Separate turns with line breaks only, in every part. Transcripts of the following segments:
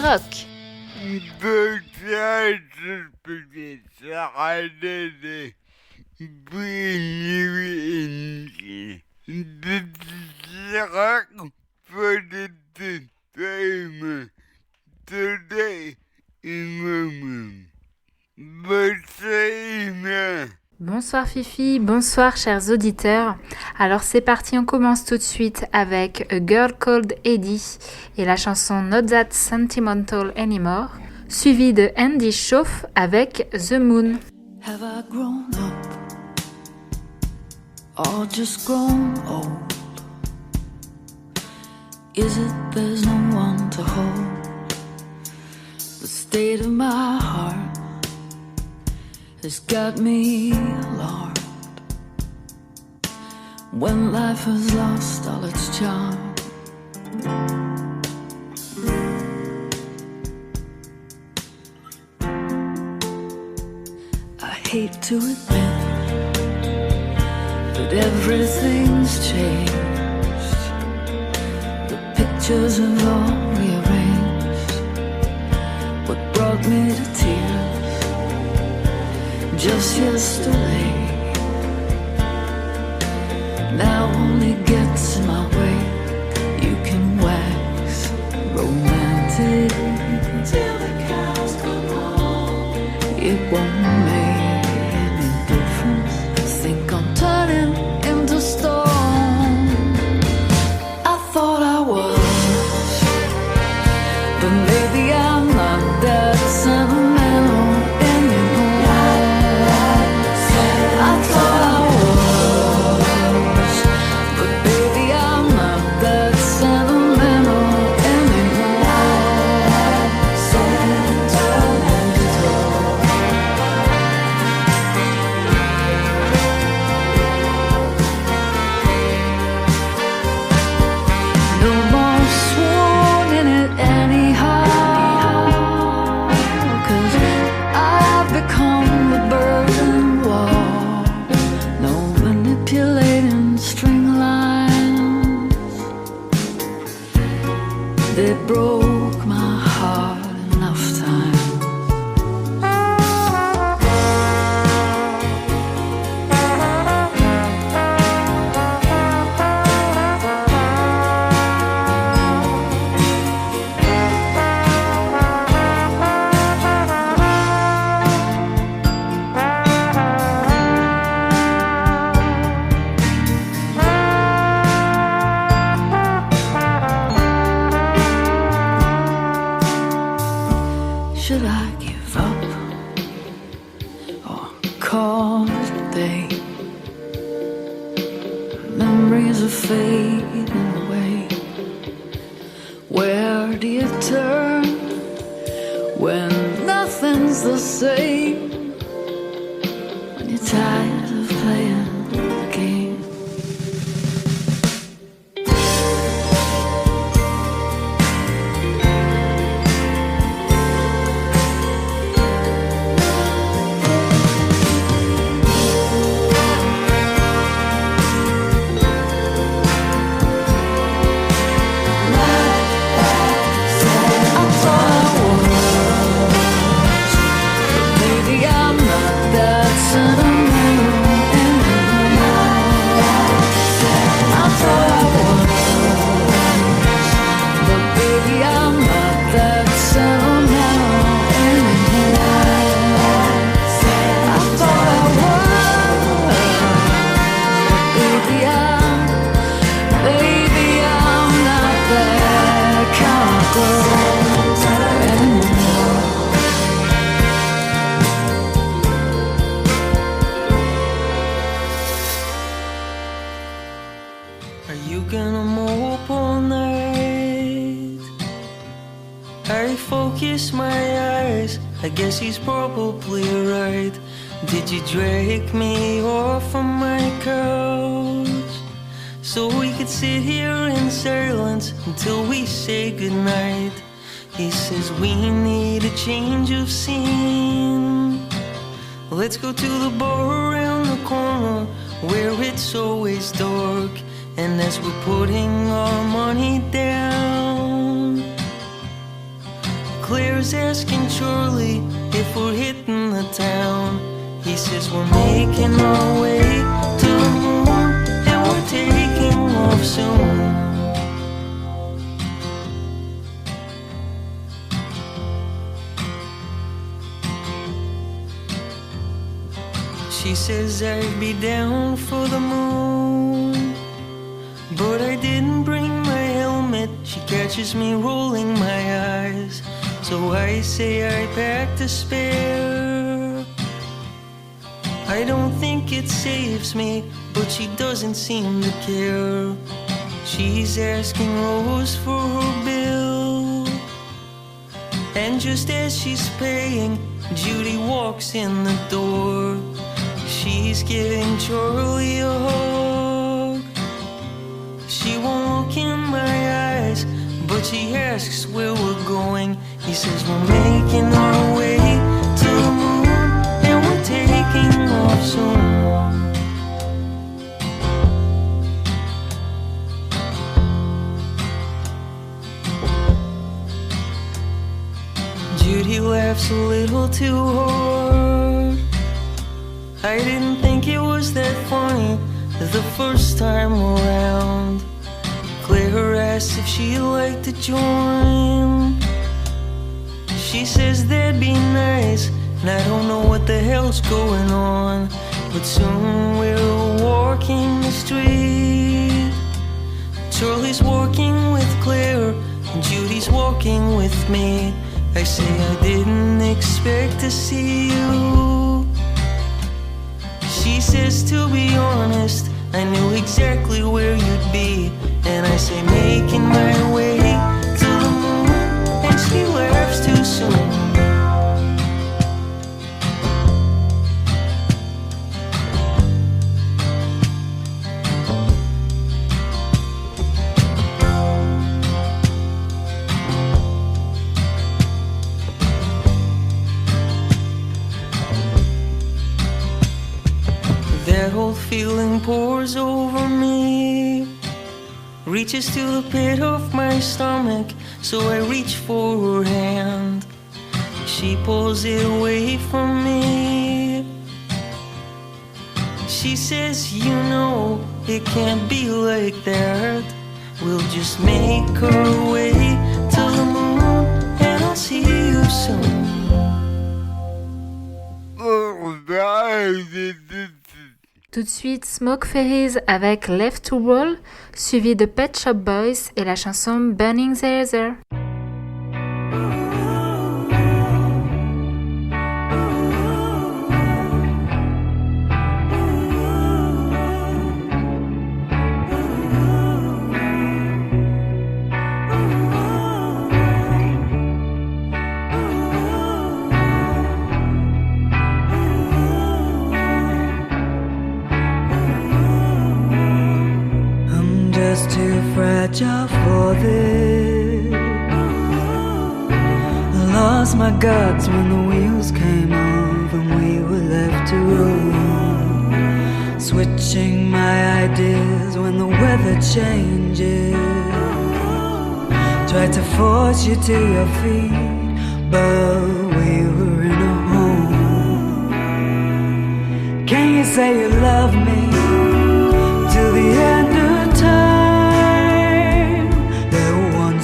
PhiPhirock. Bonsoir Fifi, bonsoir chers auditeurs. Alors c'est parti, on commence tout de suite avec A Girl Called Eddie et la chanson Not That Sentimental Anymore, suivi de Andy Schauf avec The Moon.
Have I grown up or just grown old? Is it there's no one to hold? The state of my heart has got me alarmed when life has lost all its charm. I hate to admit that everything's changed. The pictures have all rearranged. What brought me to tears just yesterday now only gets in my way. You can wax romantic until the cows come home. It won't make any difference. I think I'm turning into stone. I thought I was, but maybe I'm not that sentimental anymore. I thought I was, but baby I'm not that sentimental anymore. No more swooning it anyhow, 'cause I've become the burden wall. No manipulating string lines, they broke my heart enough times. Should I give up or call it a day? Memories are fading away. Where do you turn when nothing's the same? When you're tired of playing the game. I thought I was, but maybe I'm not that sentimental anymore. I thought I was, but baby I'm not that sentimental anymore. I thought I was, but baby I'm not that kind of girl anymore.
Are you gonna mope all night? I focus my eyes, I guess he's probably right. Did you drag me off from my couch so we could sit here in silence until we say goodnight? He says we need a change of scene. Let's go to the bar around the corner where it's always dark. And as we're putting our money down, Claire's asking Charlie if we're hitting the town. He says we're making our way to the moon and we're taking off soon. She says I'd be down for the moon, but I didn't bring my helmet. She catches me rolling my eyes, so I say I packed a spare. I don't think it saves me, but she doesn't seem to care. She's asking Rose for her bill, and just as she's paying, Judy walks in the door. She's giving Charlie a hug. She won't look in my eyes, but she asks where we're going. He says we're making our way to the moon and we're taking off soon. Judy laughs a little too hard. I didn't think it was that funny the first time around. Claire asks if she'd like to join. She says that'd be nice, and I don't know what the hell's going on. But soon we're walking the street. Charlie's walking with Claire, and Judy's walking with me. I say I didn't expect to see you. She says to be honest, I knew exactly where you'd be. And I say making my way to the moon, and she laughs too soon. That whole feeling pours over me, reaches to the pit of my stomach, so I reach for her hand. She pulls it away from me. She says, you know, it can't be like that. We'll just make our way to the moon, and I'll see you soon.
Tout de suite, Smoke Fairies avec Left to Roll, suivi de Pet Shop Boys et la chanson Burning the Ether.
Too fragile for this. I lost my guts when the wheels came off and we were left to roll. Switching my ideas when the weather changes. Tried to force you to your feet, but we were in a home. Can you say you love me till the end of time?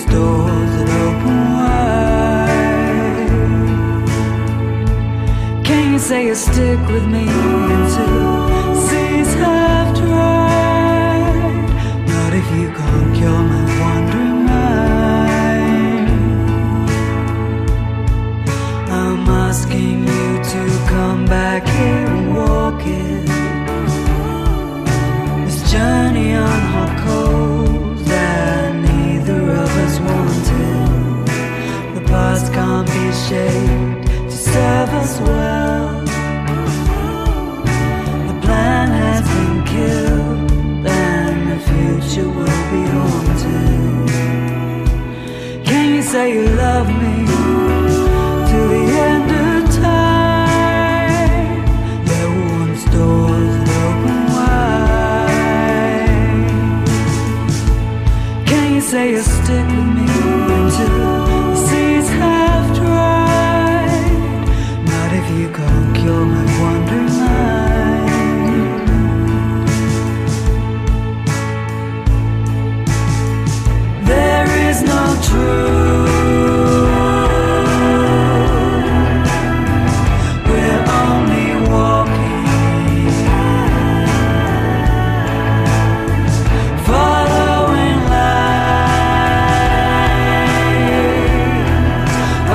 Doors that open wide. Can you say you stick with me until seas have dried? Not if you can't cure my wandering mind. I'm asking you to come back here and walk it. This journey on hot coals that neither of us wanted. The past can't be shaped to serve us well. The plan has been killed and the future will be haunted. Can you say you love me till the end of time? There were once doors that open wide. Can you say you'll stick with me until the seas have dried? you can't cure my wandering mind. There is no truth. We're only walking, following lines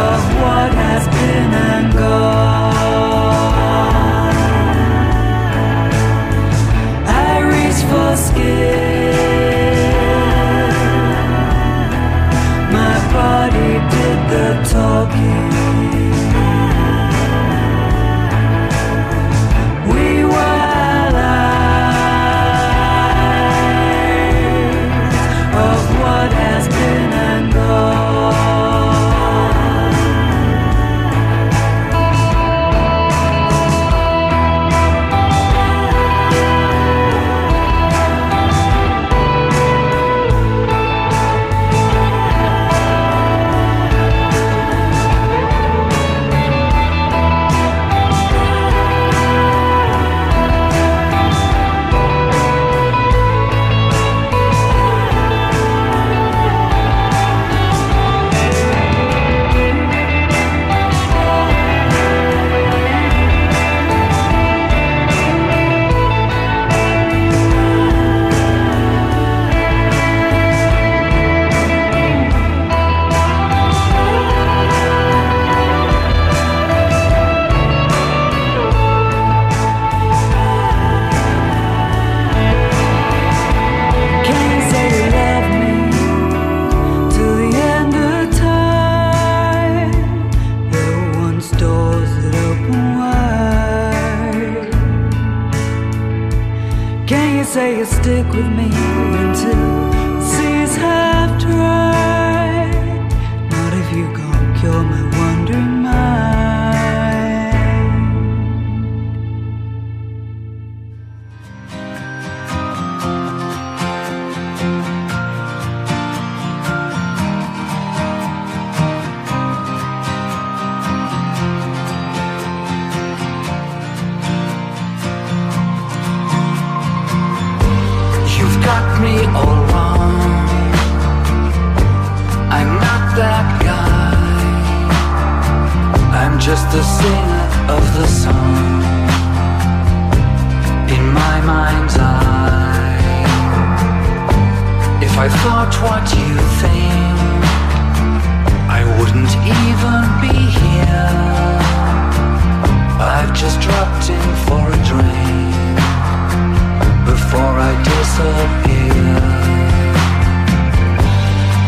of what has been and gone. I reach for skin, my body did the talking. We were allies of what has been and gone. Say you stick with me until the seas have dried. Not if you can't cure my wandering mind.
Got me all wrong. I'm not that guy. I'm just the singer of the song in my mind's eye. If I thought what you think, I wouldn't even be here. I've just dropped in for a drink before I disappear.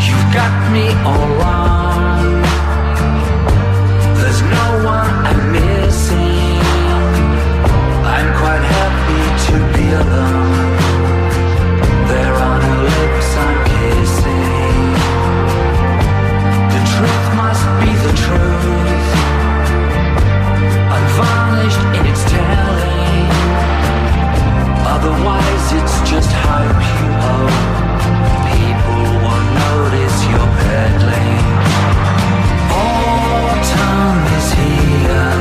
You've got me all wrong. There's no one I'm missing. I'm quite happy to be alone. There are no lips I'm kissing. The truth must be the truth, unvarnished in its telling. Otherwise it's just hype you hope. People won't notice you're peddling. Autumn is here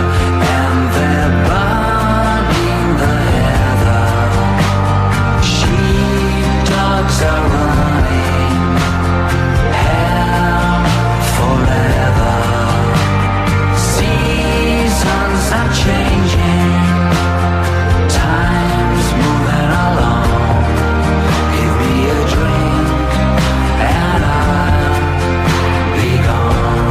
and they're burning the heather. Sheepdogs are running hell for leather. Seasons are changing, time's moving along. Give me a drink and I'll be gone.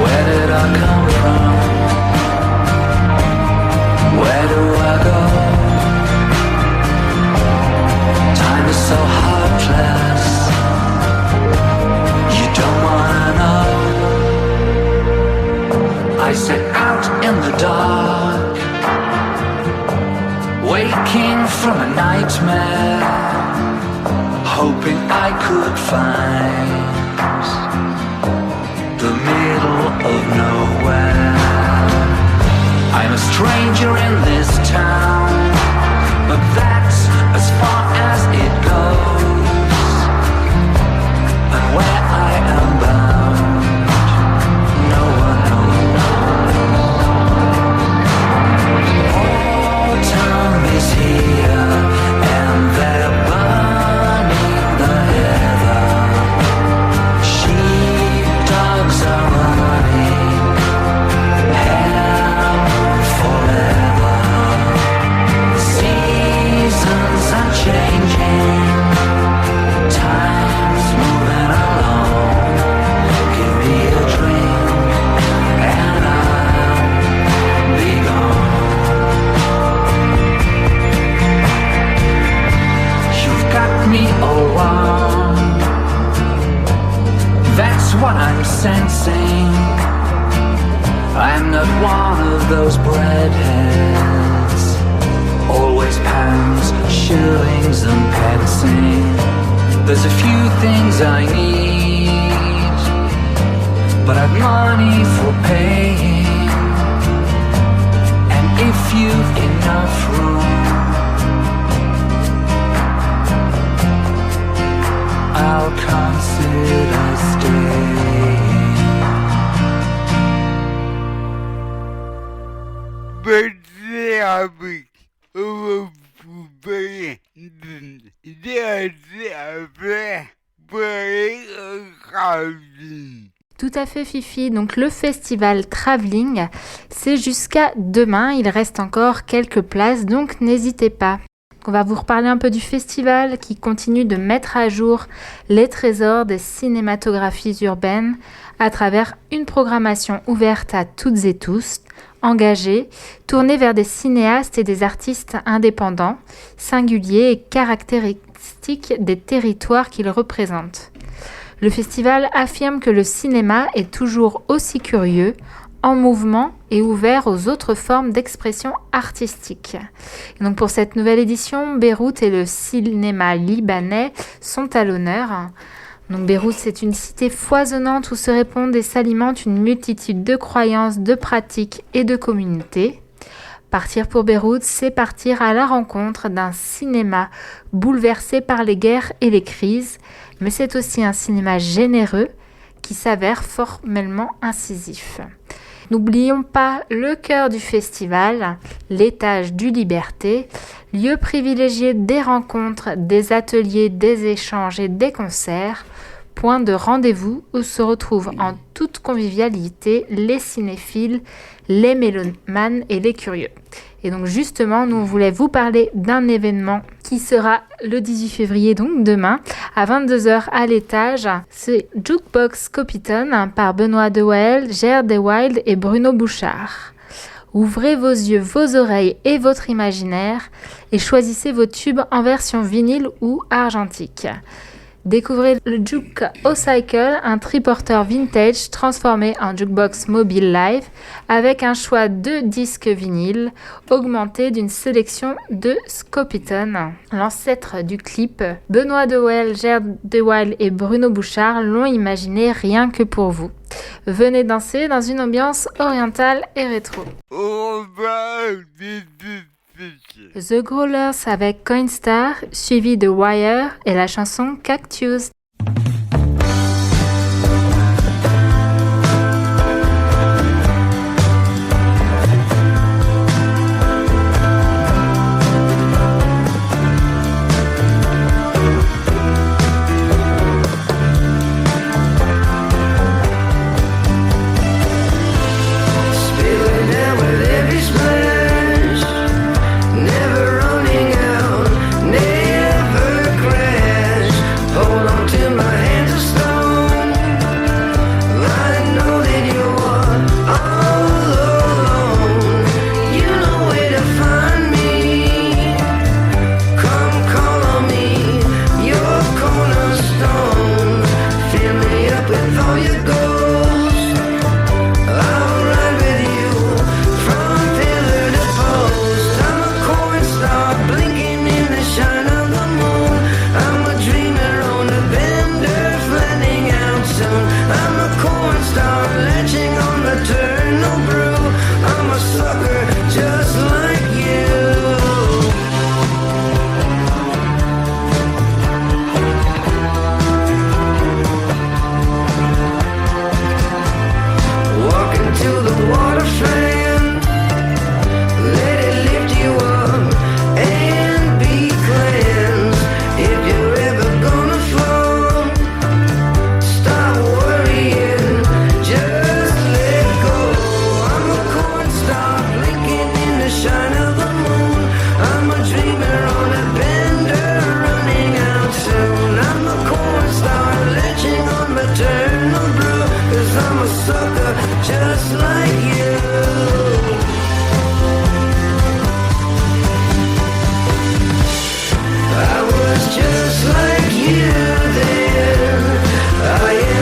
Where did I come from? Where do I go? Time is so heartless. You don't wanna know. I set out in the dark, waking from a nightmare, hoping I could find the middle of nowhere. I'm a stranger in this town, but that's as far as it goes. And where I am bound,
not one of those breadheads. Always pounds, shillings and pensing. There's a few things I need, but I've money for paying. And if you've enough room, I'll consider staying.
But they are big.
Tout à fait Fifi, donc le festival Travelling, c'est jusqu'à demain, il reste encore quelques places, donc n'hésitez pas. On va vous reparler un peu du festival qui continue de mettre à jour les trésors des cinématographies urbaines à travers une programmation ouverte à toutes et tous, engagée, tournée vers des cinéastes et des artistes indépendants, singuliers et caractéristiques des territoires qu'ils représentent. Le festival affirme que le cinéma est toujours aussi curieux, en mouvement et ouvert aux autres formes d'expression artistique. Et donc pour cette nouvelle édition, Beyrouth et le cinéma libanais sont à l'honneur. Donc Beyrouth, c'est une cité foisonnante où se répondent et s'alimentent une multitude de croyances, de pratiques et de communautés. Partir pour Beyrouth, c'est partir à la rencontre d'un cinéma bouleversé par les guerres et les crises, mais c'est aussi un cinéma généreux qui s'avère formellement incisif. N'oublions pas le cœur du festival, l'étage du Liberté, lieu privilégié des rencontres, des ateliers, des échanges et des concerts, point de rendez-vous où se retrouvent en toute convivialité les cinéphiles, les mélomanes et les curieux. Et donc justement, nous on voulait vous parler d'un événement qui sera le 18 février, donc demain, à 22h à l'étage. C'est Jukebox Copiton par Benoît de Wael, Gerd de Wild et Bruno Bouchard. Ouvrez vos yeux, vos oreilles et votre imaginaire et choisissez vos tubes en version vinyle ou argentique. Découvrez le Juke O-Cycle, un triporteur vintage transformé en jukebox mobile live avec un choix de disques vinyles augmenté d'une sélection de Scopiton. L'ancêtre du clip, Benoît de Wael, Gerd de Wild et Bruno Bouchard l'ont imaginé rien que pour vous. Venez danser dans une ambiance orientale et rétro. The Growlers avec Coinstar, suivi de Wire et la chanson Cactus.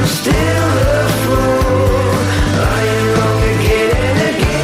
Still a fool. Are you wrong again and again?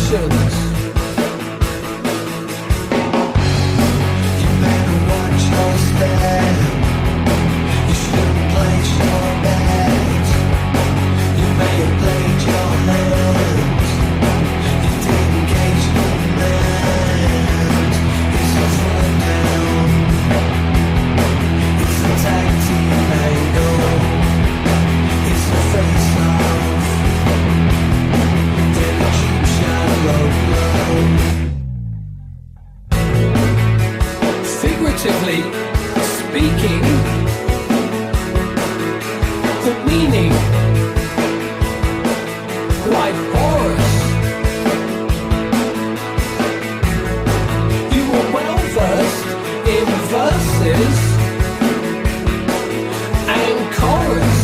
conventions. You better watch your step. You shouldn't place your bets. You may have played your hands. You didn't gauge the man. It's a throwdown. It's a tag team angle. It's a face-off. Then a cheap shot low blow. Figuratively speaking, the meaning, like Horace, you were well versed in verses and chorus.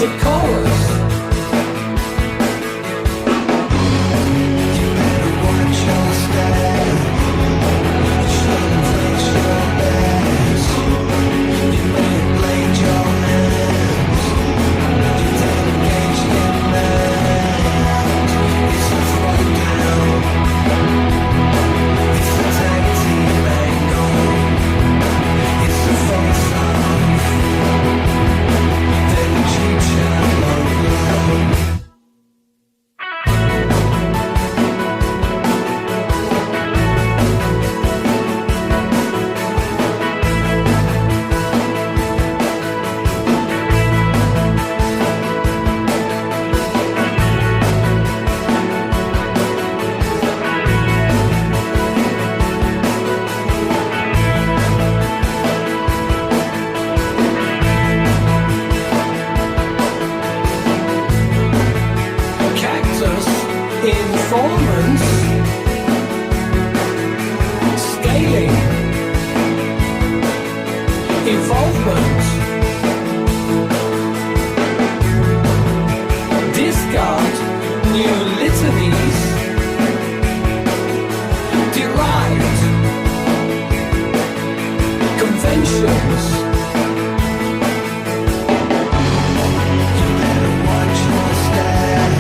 The chorus. You better watch your step. You shouldn't place your bets. You may have played your hands. You didn't gauge the man. It's a throwdown. It's a tag team angle. It's a face-off. Then a cheap shot low blow. Cactus, informants, scaling, involvement, discard new litanies, derived, conventions. You better watch your step.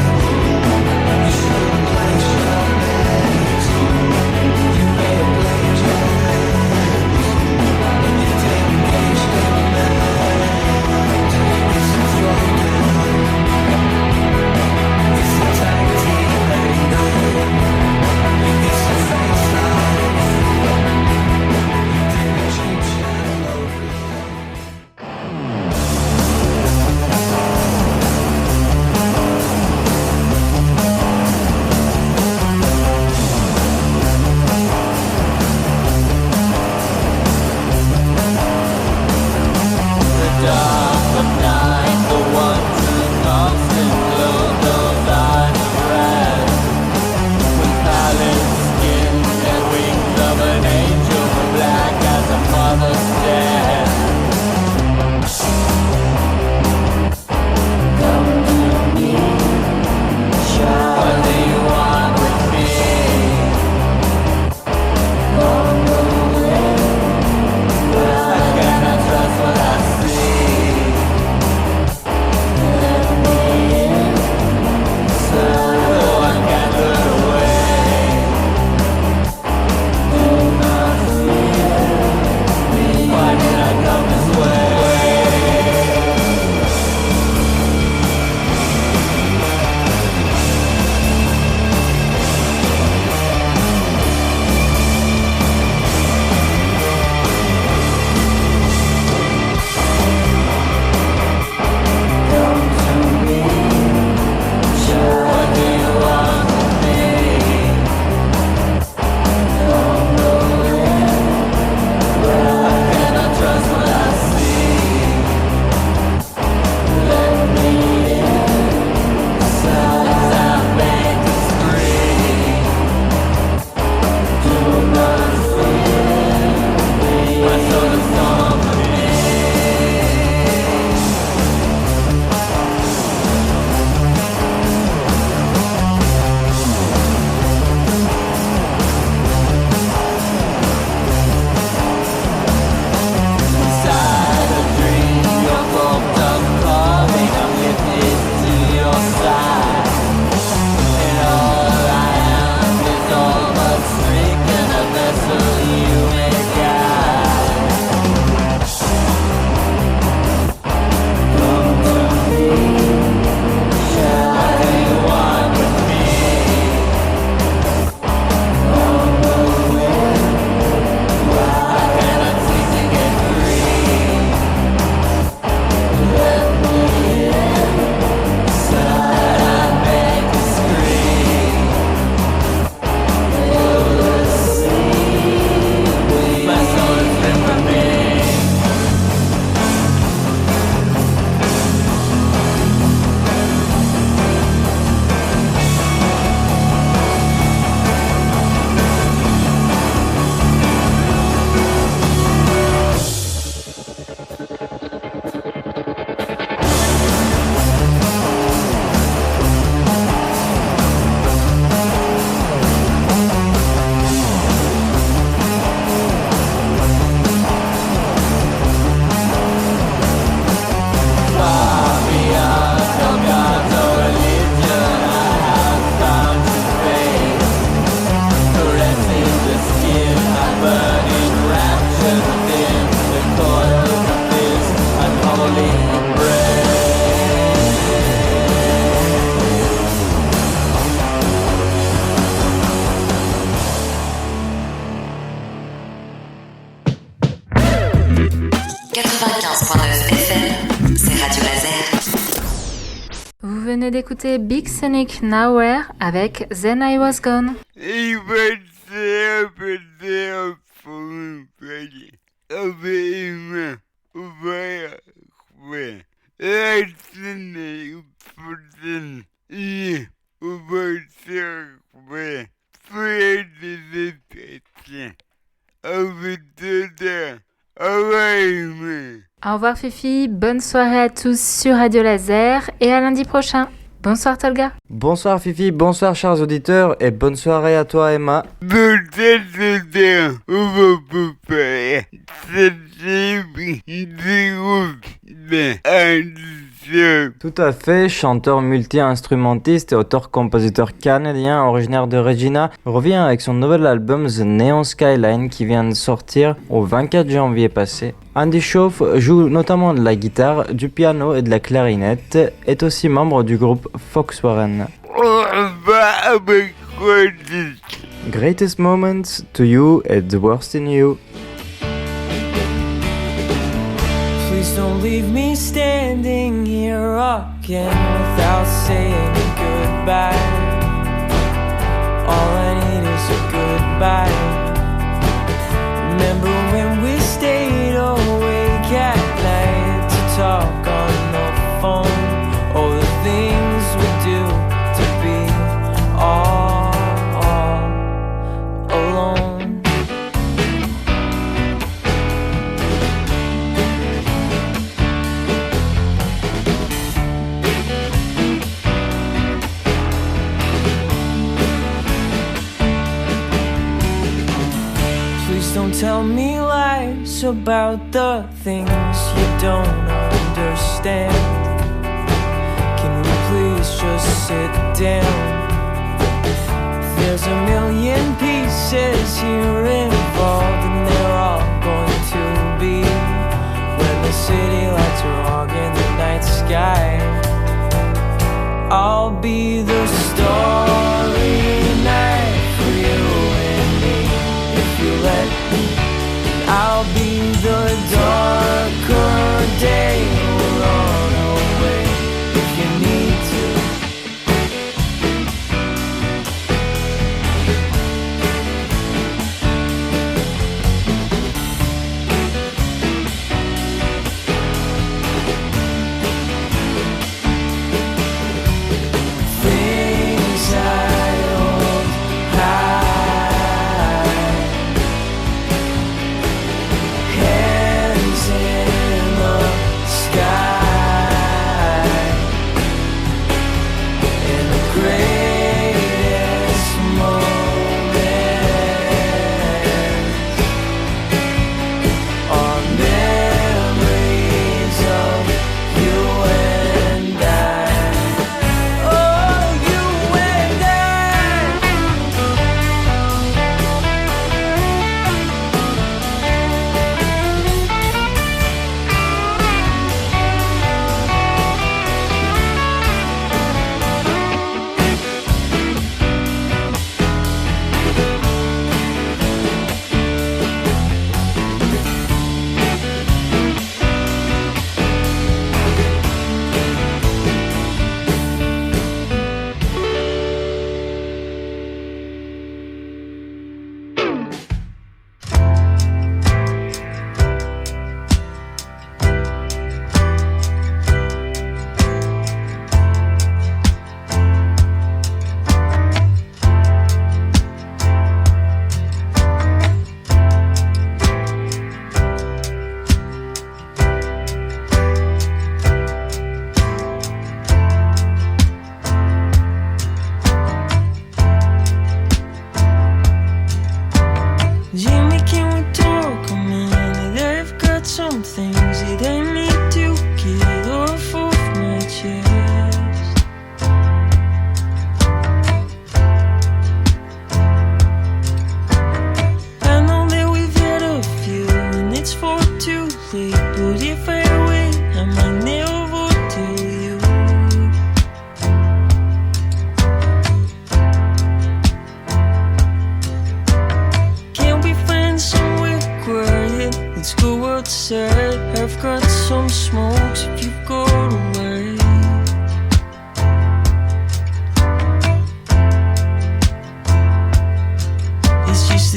You shouldn't place your bets. You may have played your hands. You didn't gauge the man. It's a throwdown. It's a tag team.
venez d'écouter Big Sonic Nowhere avec Then I Was Gone.
Il va se répéter pour une paye. Avec une main ouverte. La scène est pourtant il va se retrouver. Fait des états. Avec deux
Au revoir Fifi, bonne soirée à tous sur Radio Laser et à lundi prochain. Bonsoir Tolga.
Bonsoir Fifi, bonsoir chers auditeurs et bonne soirée à toi Emma.
Peut-être on va vous faire cette
Tout à fait, chanteur multi-instrumentiste et auteur-compositeur canadien originaire de Regina, revient avec son nouvel album The Neon Skyline qui vient de sortir au 24 janvier passé. Andy Schauf joue notamment de la guitare, du piano et de la clarinette, est aussi membre du groupe Fox Warren. Greatest Moments to You and the Worst in You.
Please don't leave me standing here rocking without saying goodbye. All I need is a goodbye. Remember when we stayed awake at night to talk on the phone? All the things we do to be all alone. Please don't tell me lies about the things you don't understand. Can we please just sit down? There's a million pieces here involved, and they're all going to be when the city lights are hogging the night sky. I'll be the starry night for you and me if you let me. I'll be the darker day. Run away if you need to. Think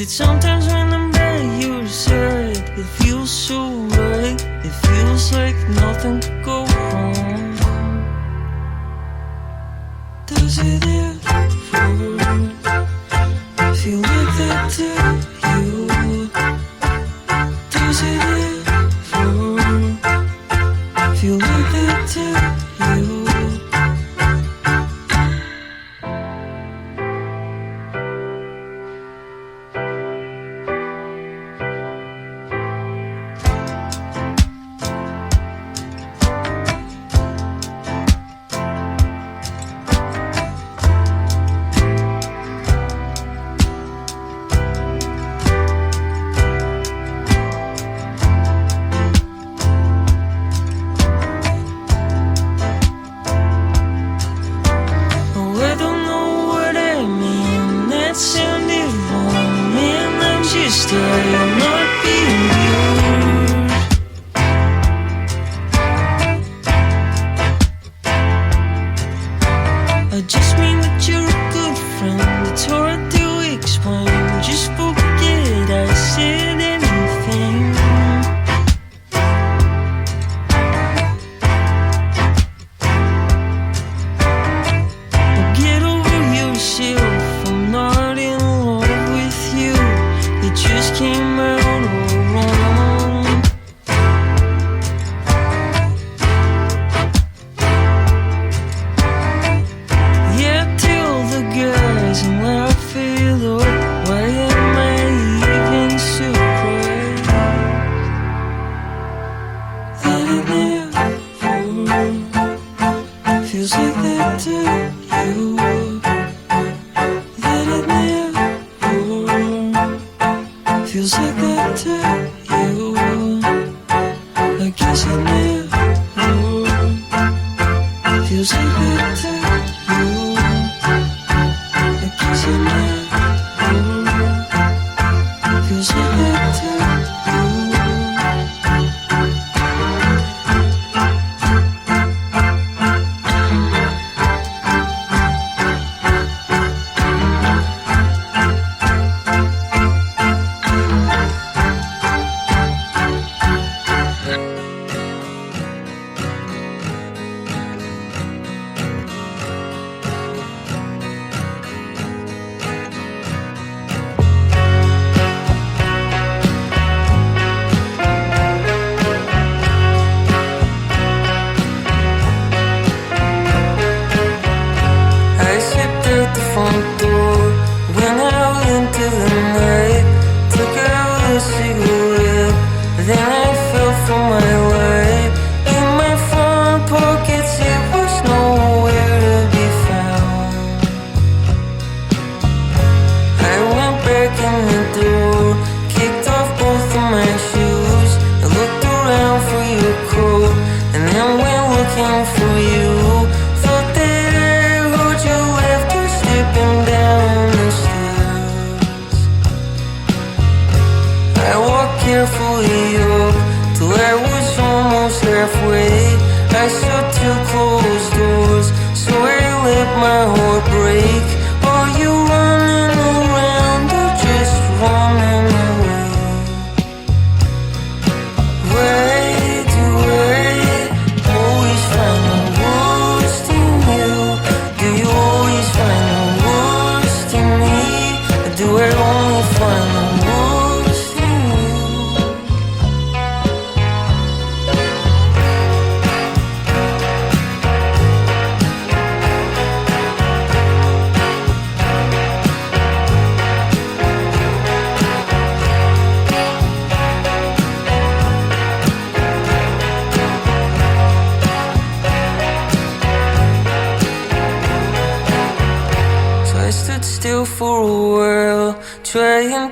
But sometimes when I'm by your side, it feels so right. It feels like nothing could go wrong. Does it ever feel like that to you? Does it ever feel like that to you?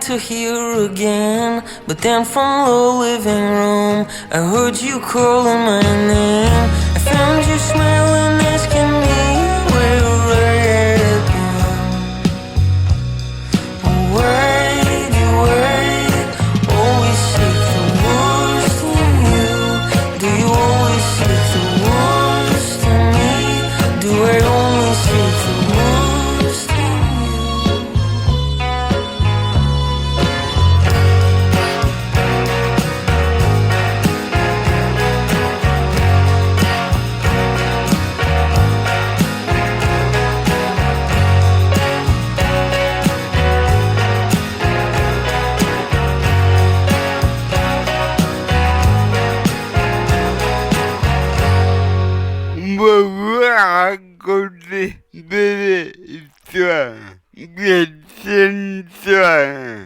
To hear again, but then from the living room I heard you calling my name. I found you smiling, asking me where I'd been. Why do I always seek the worst in you? Do you always seek the worst in me? Do I only seek the worst in you?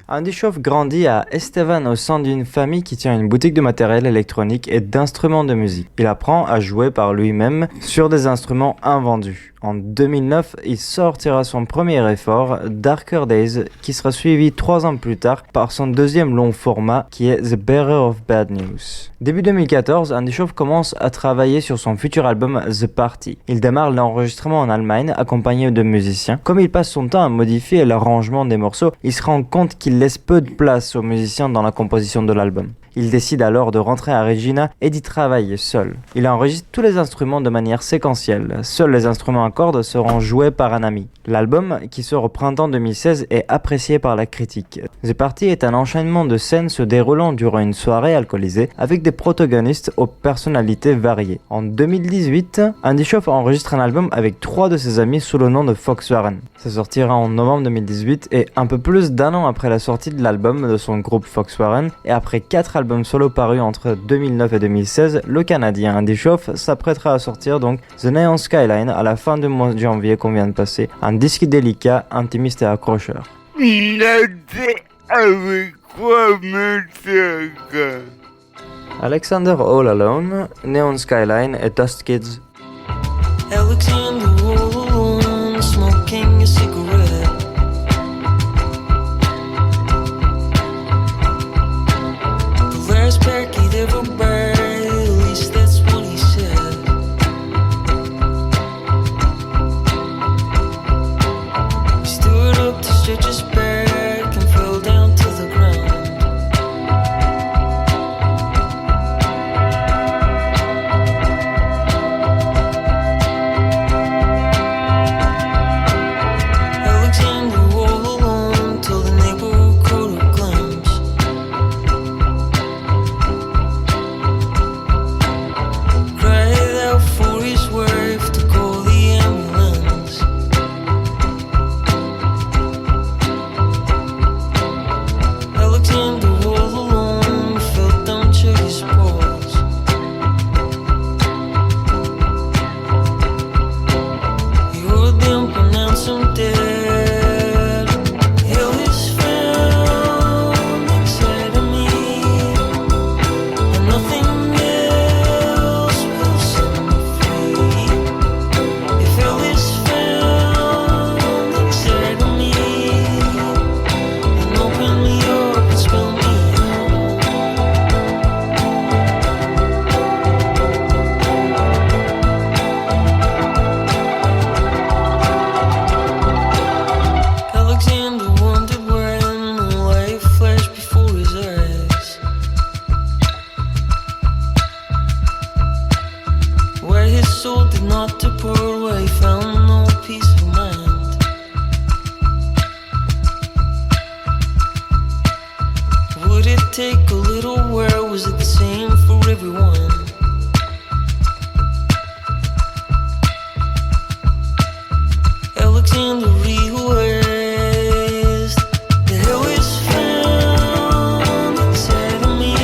Andy Schauf grandit à Estevan au sein d'une famille qui tient une boutique de matériel électronique et d'instruments de musique. Il apprend à jouer par lui-même sur des instruments invendus. En 2009, il sortira son premier effort, Darker Days, qui sera suivi 3 ans plus tard par son deuxième long format qui est The Bearer of Bad News. Début 2014, Andy Schauf commence à travailler sur son futur album The Party. Il démarre l'enregistrement en Allemagne accompagné de musiciens. Comme il passe son temps à modifier l'arrangement des morceaux, il se rend compte qu'il laisse peu de place aux musiciens dans la composition de l'album. Il décide alors de rentrer à Regina et d'y travailler seul. Il enregistre tous les instruments de manière séquentielle. Seuls les instruments à cordes seront joués par un ami. L'album, qui sort au printemps 2016, est apprécié par la critique. The Party est un enchaînement de scènes se déroulant durant une soirée alcoolisée avec des protagonistes aux personnalités variées. En 2018, Andy Schauf enregistre un album avec 3 de ses amis sous le nom de Foxwarren. Ça sortira en novembre 2018 et un peu plus d'1 an après la sortie de l'album de son groupe Foxwarren et après 4 albums solo parus entre 2009 et 2016, le Canadien Andy Schauf s'apprêtera à sortir donc The Neon Skyline à la fin du mois de janvier qu'on vient de passer, un disque délicat, intimiste et accrocheur.
Avec quoi me choque?
Alexander All Alone, Neon Skyline et Dust Kids.
Alexander all alone, smoking a cigarette. The last pack he'd ever buy, at least that's what he said. He stood up to stretch his back and fell down to the ground. Take a little, where was it the same for everyone? Alexander realized the hell is found inside of me,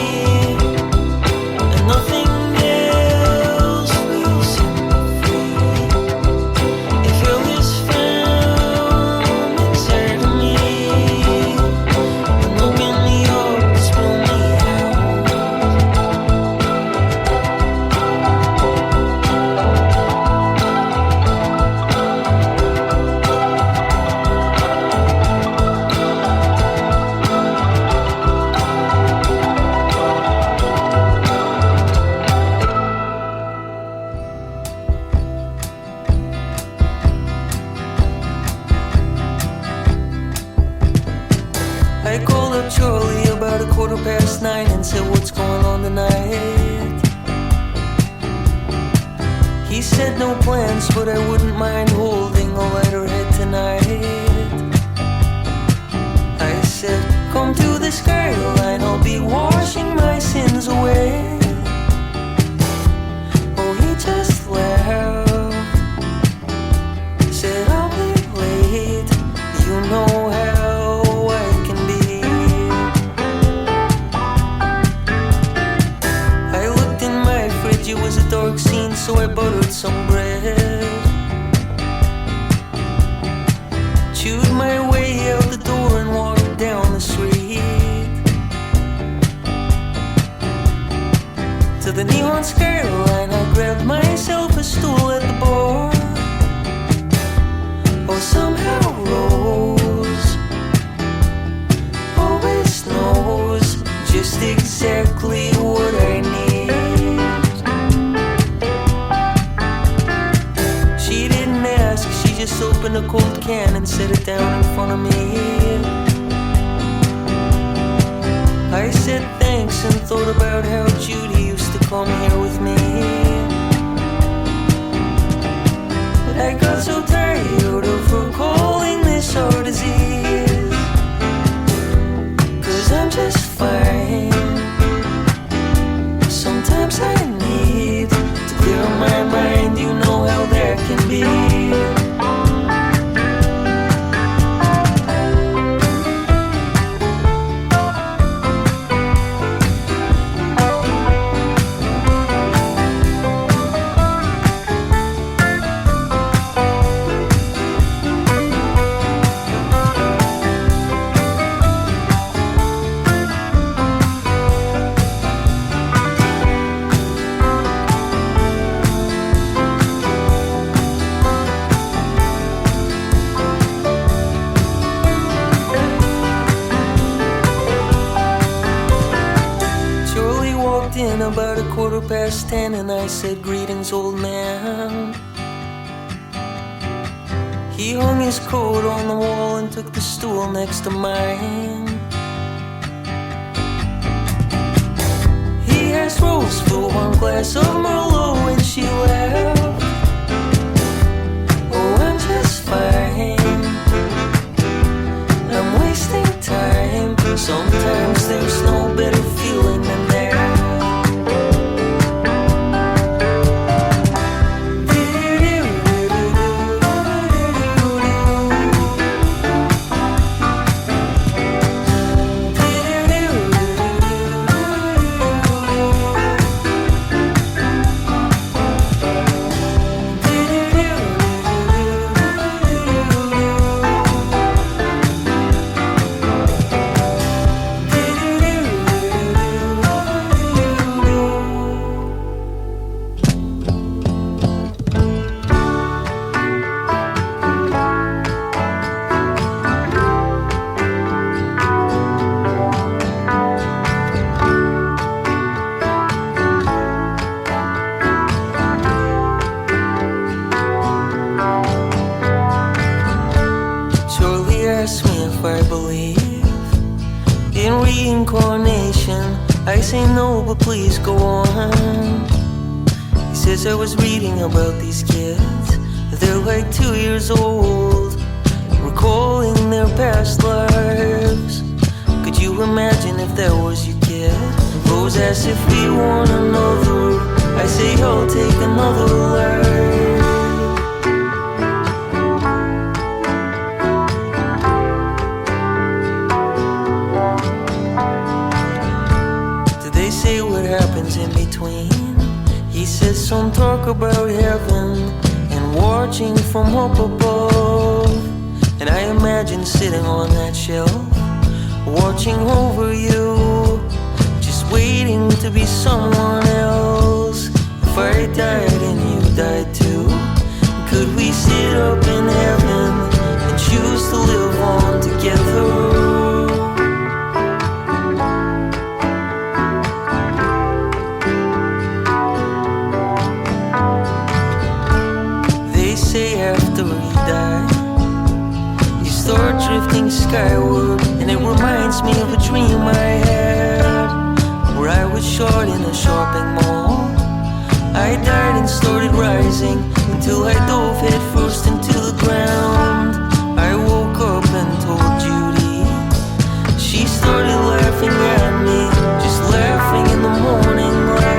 and nothing else will set me free. If hell is found inside of me, then open me up and spill me out. I called up Charlie about 9:15 and said, what's going on tonight? He said no plans, but I wouldn't mind holding a lighter head tonight. I said, come to the skyline, I'll be washing my sins away. Oh, he just laughed, said I'll be late, you know how I can be. I looked in my fridge, it was a dark scene, so I buttered some bread.
exactly what I need. She didn't ask, she just opened a cold can and set it down in front of me. I said thanks and thought about how Judy used to come here with me. But I got so tired of her calling this our disease. 'Cause I'm just fine. Sometimes I need to clear my mind, you know how that can be. About 10:15 and I said, greetings, old man. He hung his coat on the wall and took the stool next to mine. He asked Rose for one glass of Merlot when she left. Oh, I'm just fine. I'm wasting time. Sometimes there's no better feeling than that. I believe in reincarnation. I say no, but please go on. He says I was reading about these kids. They're like 2 years old, recalling their past lives. Could you imagine if that was your kid? Rose asks if we want another. I say I'll take another life. In between, he says some talk about heaven and watching from up above. And I imagine sitting on that shelf, watching over you, just waiting to be someone else. If I died and you died too, could we sit up in heaven and choose to live on together? After he died, you start drifting skyward, and it reminds me of a dream I had, where I was shot in a shopping mall. I died and started rising until I dove head first into the ground. I woke up and told Judy. She started laughing at me, just laughing in the morning light.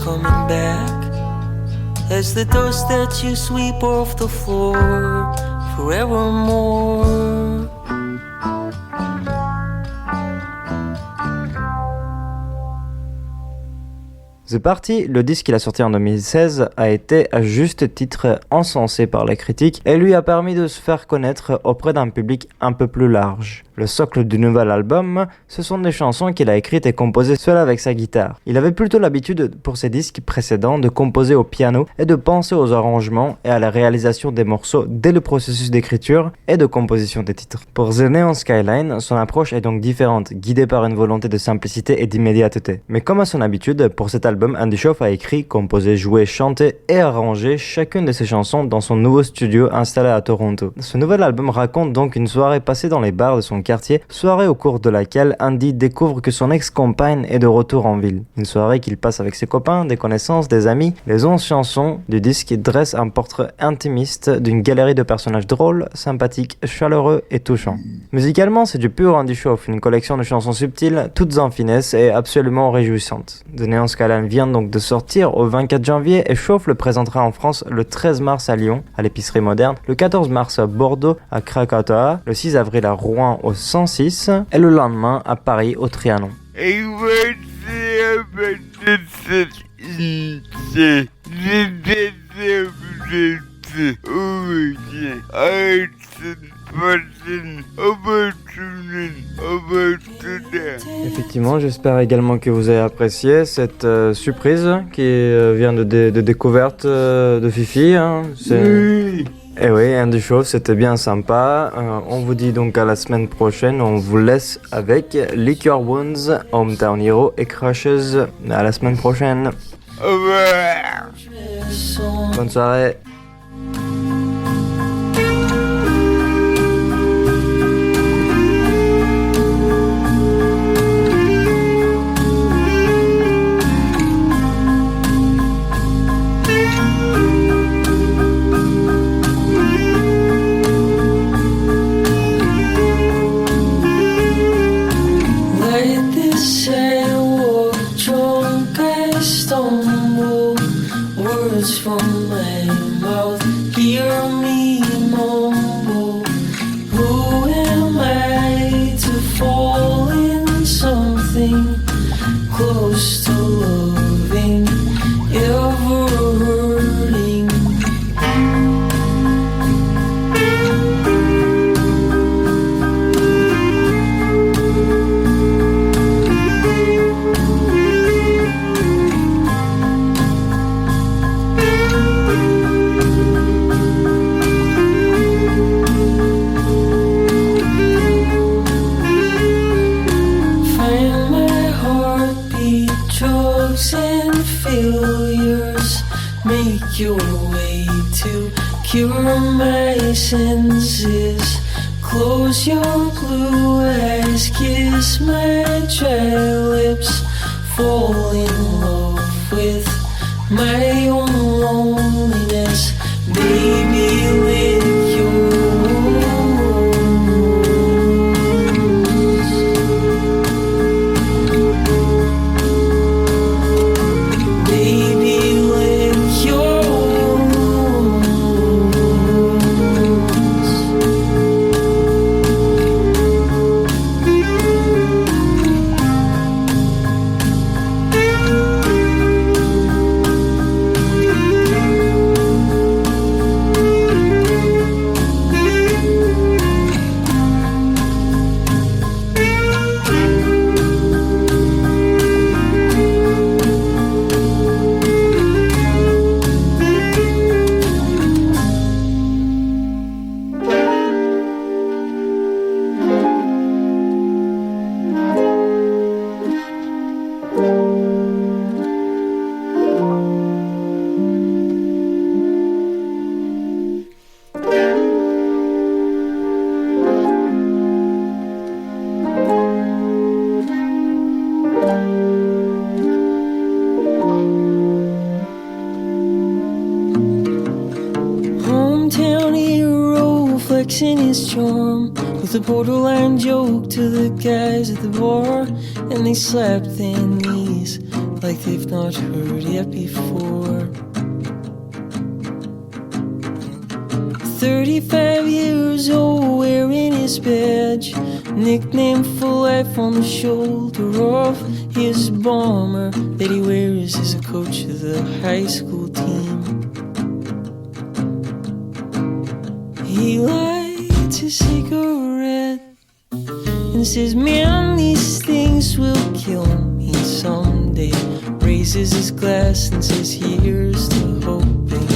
Coming back as the dust that you sweep off the floor forevermore.
The Party, le disque qu'il a sorti en 2016, a été à juste titre encensé par la critique et lui a permis de se faire connaître auprès d'un public un peu plus large. Le socle du nouvel album, ce sont des chansons qu'il a écrites et composées seul avec sa guitare. Il avait plutôt l'habitude pour ses disques précédents de composer au piano et de penser aux arrangements et à la réalisation des morceaux dès le processus d'écriture et de composition des titres. Pour The Neon Skyline, son approche est donc différente, guidée par une volonté de simplicité et d'immédiateté. Mais comme à son habitude, pour cet album, Andy Shauf a écrit, composé, joué, chanté et arrangé chacune de ses chansons dans son nouveau studio installé à Toronto. Ce nouvel album raconte donc une soirée passée dans les bars de son quartier, soirée au cours de laquelle Andy découvre que son ex-compagne est de retour en ville. Une soirée qu'il passe avec ses copains, des connaissances, des amis. Les 11 chansons du disque dressent un portrait intimiste d'une galerie de personnages drôles, sympathiques, chaleureux et touchants. Musicalement, c'est du pur Andy Shauf, une collection de chansons subtiles, toutes en finesse et absolument réjouissantes. The Neon Skyline vient donc de sortir au 24 janvier et Shauf le présentera en France le 13 mars à Lyon, à l'épicerie moderne, le 14 mars à Bordeaux, à Krakatoa, le 6 avril à Rouen au 106 et le lendemain à Paris au Trianon. Effectivement, j'espère également que vous avez apprécié cette surprise qui vient de découverte de Fifi. Hein. Oui. Et oui, Andy Shauf, c'était bien sympa. On vous dit donc à la semaine prochaine. On vous laisse avec Liquor Wounds, Hometown Hero et Crushes. À la semaine prochaine. Bonne soirée.
From my mouth, hear me mumble. Who am I to fall in something close to loving, ever hurting? Make your way to cure my senses. Close your blue eyes, kiss my dry lips. Fall in love with my own loneliness. Baby, lick your flexing his charm with a borderline joke to the guys at the bar, and they slap their knees like they've not heard it before. 35 years old, wearing his badge, nickname for life on the shoulder of his bomber that he wears as a
coach of the high school team. He lights a cigarette and says, man, these things will kill me someday. Raises his glass and says, here's to hoping.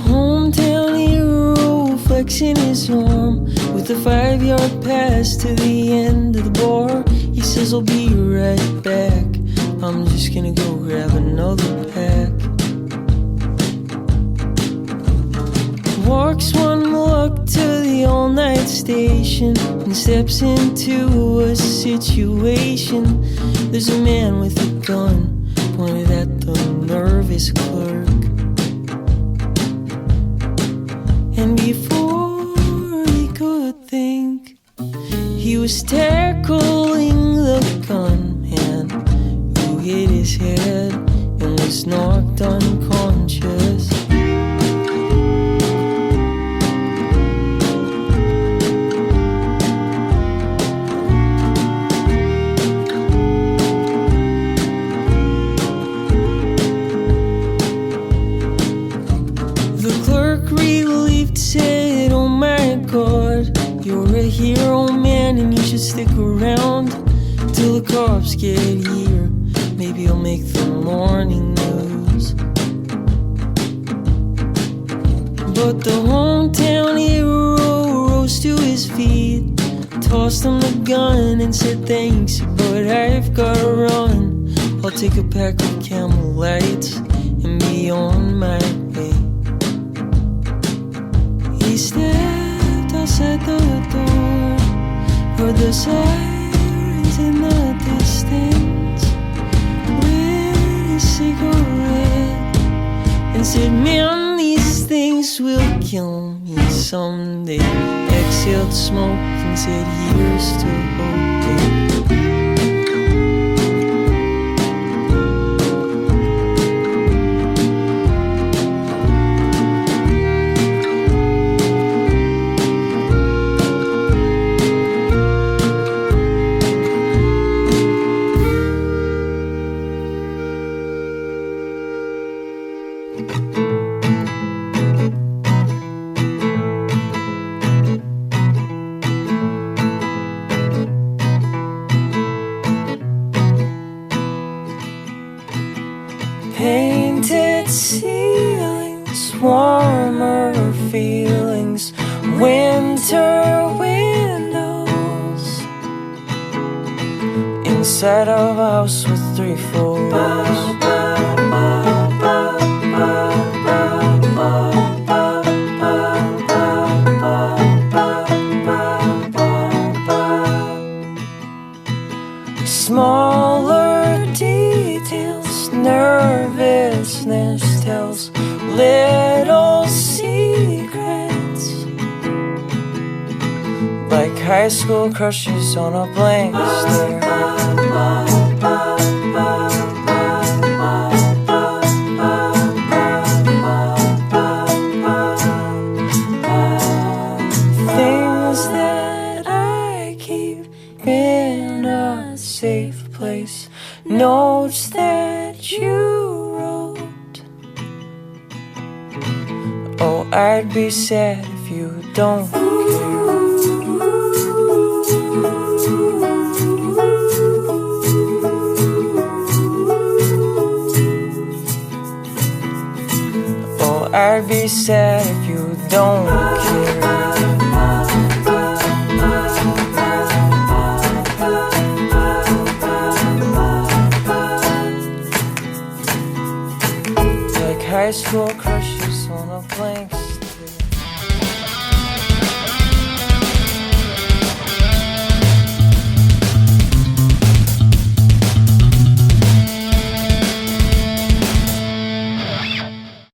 Hometown hero flexing his arm with a 5-yard pass to the end of the bar. He says, I'll be right back. I'm just gonna go grab another pack. Walks one look to the all-night station and steps into a situation. There's a man with a gun pointed at the nervous clerk. And before he could think, he was tackling the gunman who hit his head and was knocked unconscious. The clerk, relieved, said, oh my God, you're a hero, man, and you should stick around till the cops get here. Maybe I'll make the morning news. But the hometown hero rose to his feet, tossed him the gun and said, thanks, but I've gotta run. I'll take a pack of Camel Lights and be on my way. He stepped outside the door, heard the sirens in the distance, lit his cigarette and said, man, these things will kill me someday. Exhaled smoke and said, here's to hoping. Painted ceilings, warmer feelings, winter windows, inside of a house with 3 floors. Smaller details, nervousness tells little secrets, like high school crushes on a blank stare. Things that I keep in a safe place, notes that you wrote. Oh, I'd be sad if you don't care. Oh, I'd be sad if you don't care. High school crushes on a blank